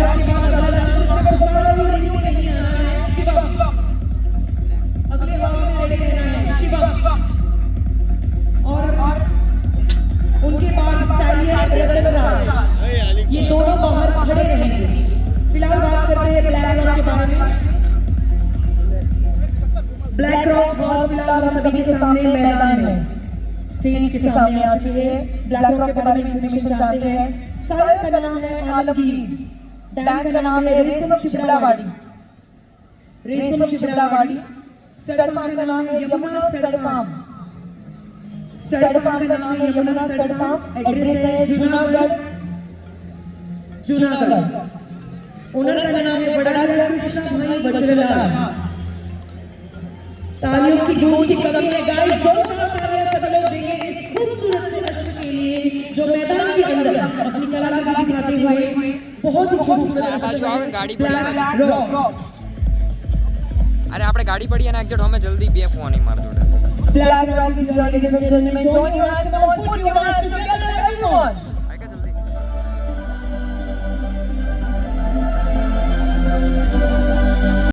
Rock के बाद अगला डांस रिंकू नहीं आना है, शिवम। अगले हाउस में रेडी रहना है, शिवम। और उनके बाद स्टाइलियन रतनराज, ये दोनों बाहर खड़े रहेंगे। फिलहाल बात करते हैं ब्लैक रॉक के बारे में। ब्लैक रॉक हॉल फिलहाल हम सभी के सामने मैदान में स्टेज के सामने आ चुके हैं। ब्लैक रॉक के बारे में इंफॉर्मेशन जानते हैं। साइड का नाम है आलमगीर, डैम का नाम है रेशम चिबड़ावाड़ी, स्टड फार्म का नाम है Yamuna stud farm, stud farm का नाम है यमुना स्टड फार्म। एड्रेस है जूनागढ़। ओनर का नाम है बड़ालाल कृष्णा भाई बचलाल। तालियों की गूंज की कमी है गाइस, जोरदार तालियां सभी लोग देंगे इस खूबसूरत से अश्व के लिए जो मैदान के अंदर अपनी कला को दिखाते हुए बहुत ही खूबसूरत गाड़ी पड़ी। अरे આપણે ગાડી પડી અને એક્ઝેટ અમે જલ્દી બે ફોન નહીં માર જોડે. Black Rock is ready to join me. Join us, come on, put your hands together everyone.